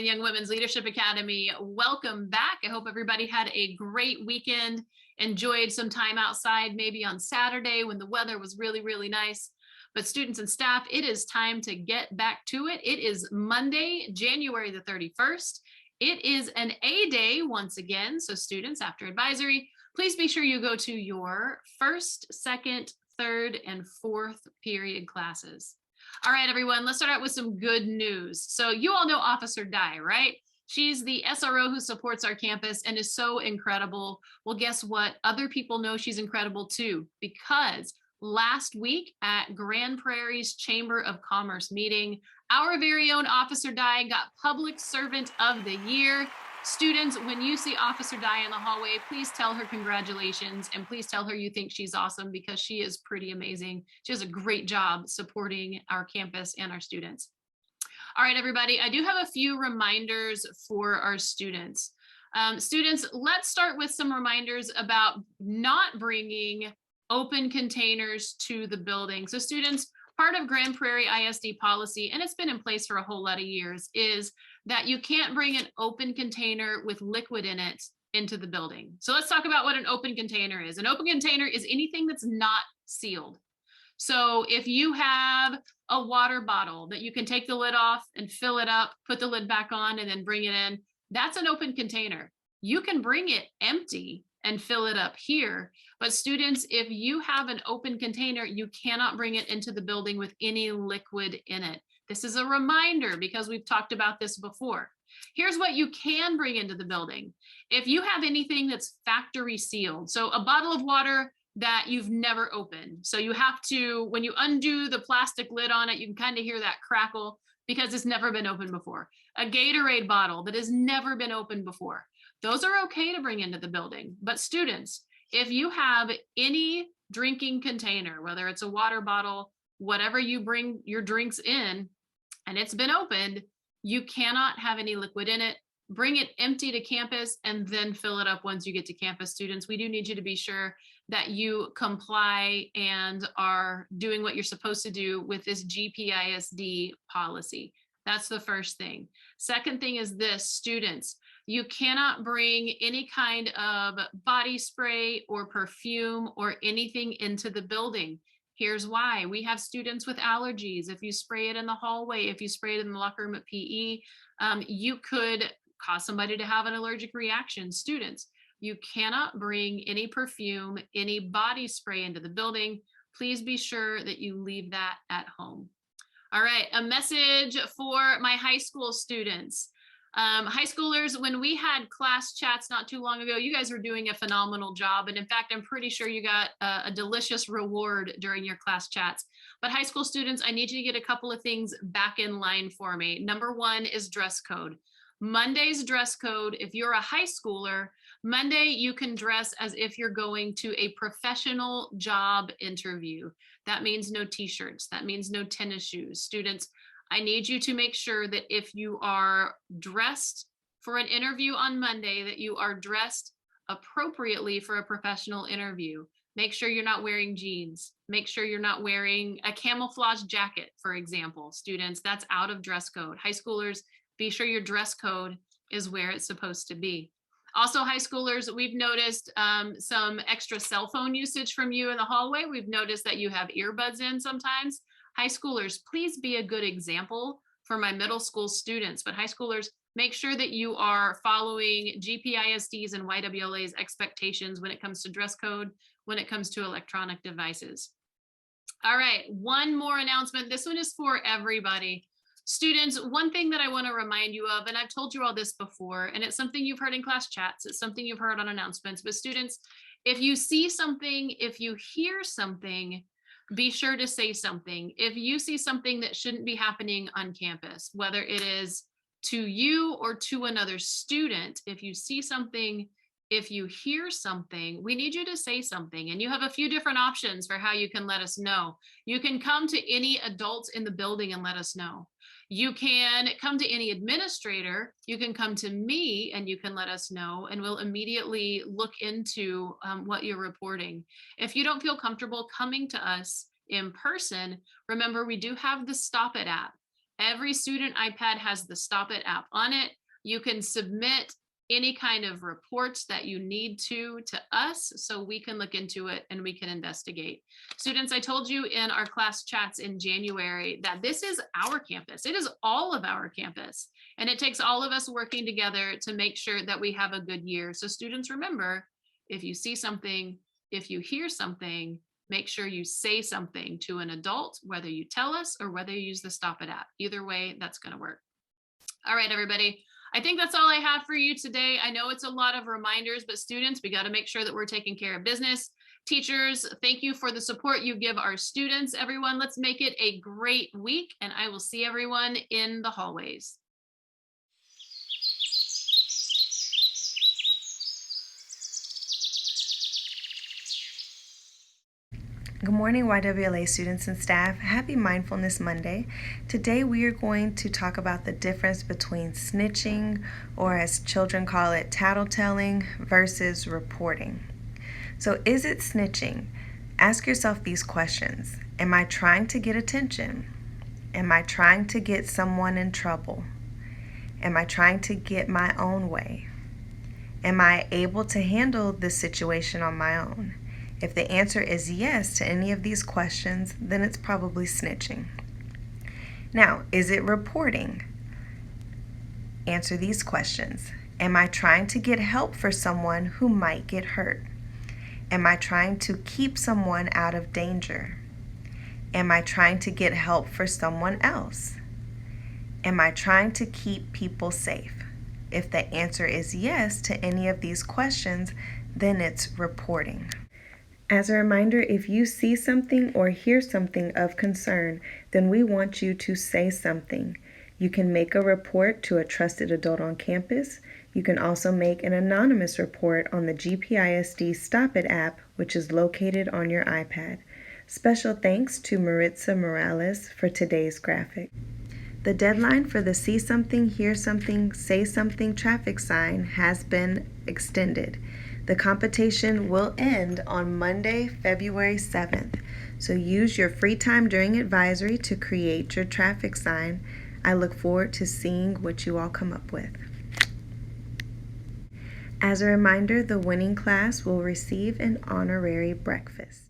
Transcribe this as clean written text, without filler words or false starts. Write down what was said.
and Young Women's Leadership Academy. Welcome back. I hope everybody had a great weekend, enjoyed some time outside, maybe on Saturday when the weather was really, really nice. But students and staff, it is time to get back to it. It is Monday, January the 31st. It is an A day once again. So students, after advisory, please be sure you go to your first, second, third, and fourth period classes. All right, everyone, let's start out with some good news. So you all know Officer Dye, right? She's the SRO who supports our campus and is so incredible. Well, guess what? Other people know she's incredible too, because last week at Grand Prairie's Chamber of Commerce meeting, our very own Officer Dye got Public Servant of the Year. Students, when you see Officer Dye in the hallway, please tell her congratulations and please tell her you think she's awesome, because she is pretty amazing. She does a great job supporting our campus and our students. All right, everybody, I do have a few reminders for our students. Students, let's start with some reminders about not bringing open containers to the building. So students, part of Grand Prairie ISD policy, and it's been in place for a whole lot of years, is that you can't bring an open container with liquid in it into the building. So let's talk about what an open container is. An open container is anything that's not sealed. So if you have a water bottle that you can take the lid off and fill it up, put the lid back on, and then bring it in, that's an open container. You can bring it empty and fill it up here. But students, if you have an open container, you cannot bring it into the building with any liquid in it. This is a reminder because we've talked about this before. Here's what you can bring into the building. If you have anything that's factory sealed, so a bottle of water that you've never opened. So you have to, when you undo the plastic lid on it, you can kind of hear that crackle because it's never been opened before. A Gatorade bottle that has never been opened before. Those are okay to bring into the building. But students, if you have any drinking container, whether it's a water bottle, whatever you bring your drinks in, and it's been opened, you cannot have any liquid in it. Bring it empty to campus and then fill it up once you get to campus. Students, we do need you to be sure that you comply and are doing what you're supposed to do with this GPISD policy. That's the first thing. Second thing is this, students, you cannot bring any kind of body spray or perfume or anything into the building. Here's why. We have students with allergies. If you spray it in the hallway, if you spray it in the locker room at PE, you could cause somebody to have an allergic reaction. Students, you cannot bring any perfume, any body spray into the building. Please be sure that you leave that at home. All right, a message for my high school students. High schoolers, when we had class chats not too long ago, you guys were doing a phenomenal job. And in fact, I'm pretty sure you got a delicious reward during your class chats. But high school students, I need you to get a couple of things back in line for me. Number one is dress code. Monday's dress code, if you're a high schooler, Monday you can dress as if you're going to a professional job interview. That means no t-shirts. That means no tennis shoes. Students, I need you to make sure that if you are dressed for an interview on Monday, that you are dressed appropriately for a professional interview. Make sure you're not wearing jeans. Make sure you're not wearing a camouflage jacket, for example. Students, that's out of dress code. High schoolers, be sure your dress code is where it's supposed to be. Also, high schoolers, we've noticed some extra cell phone usage from you in the hallway. We've noticed that you have earbuds in sometimes. High schoolers, please be a good example for my middle school students. But high schoolers, make sure that you are following GPISD's and YWLA's expectations when it comes to dress code, when it comes to electronic devices. All right, one more announcement. This one is for everybody. Students, one thing that I want to remind you of, and I've told you all this before, and it's something you've heard in class chats, it's something you've heard on announcements, but students, if you see something, if you hear something, be sure to say something. If you see something that shouldn't be happening on campus, whether it is to you or to another student, if you see something, if you hear something, we need you to say something. And you have a few different options for how you can let us know. You can come to any adults in the building and let us know. You can come to any administrator, you can come to me and you can let us know, and we'll immediately look into what you're reporting. If you don't feel comfortable coming to us in person, remember we do have the Stop It app. Every student iPad has the Stop It app on it. You can submit any kind of reports that you need to us so we can look into it and we can investigate. Students, I told you in our class chats in January that this is our campus. It is all of our campus. And it takes all of us working together to make sure that we have a good year. So students, remember, if you see something, if you hear something, make sure you say something to an adult, whether you tell us or whether you use the Stop It app. Either way, that's going to work. All right, everybody. I think that's all I have for you today. I know it's a lot of reminders, but students, we got to make sure that we're taking care of business. Teachers, thank you for the support you give our students. Everyone, let's make it a great week, and I will see everyone in the hallways. Good morning, YWLA students and staff. Happy Mindfulness Monday. Today we are going to talk about the difference between snitching, or as children call it, tattletelling, versus reporting. So is it snitching? Ask yourself these questions. Am I trying to get attention? Am I trying to get someone in trouble? Am I trying to get my own way? Am I able to handle this situation on my own? If the answer is yes to any of these questions, then it's probably snitching. Now, is it reporting? Answer these questions. Am I trying to get help for someone who might get hurt? Am I trying to keep someone out of danger? Am I trying to get help for someone else? Am I trying to keep people safe? If the answer is yes to any of these questions, then it's reporting. As a reminder, if you see something or hear something of concern, then we want you to say something. You can make a report to a trusted adult on campus. You can also make an anonymous report on the GPISD Stop It app, which is located on your iPad. Special thanks to Maritza Morales for today's graphic. The deadline for the See Something, Hear Something, Say Something traffic sign has been extended. The competition will end on Monday, February 7th. So use your free time during advisory to create your traffic sign. I look forward to seeing what you all come up with. As a reminder, the winning class will receive an honorary breakfast.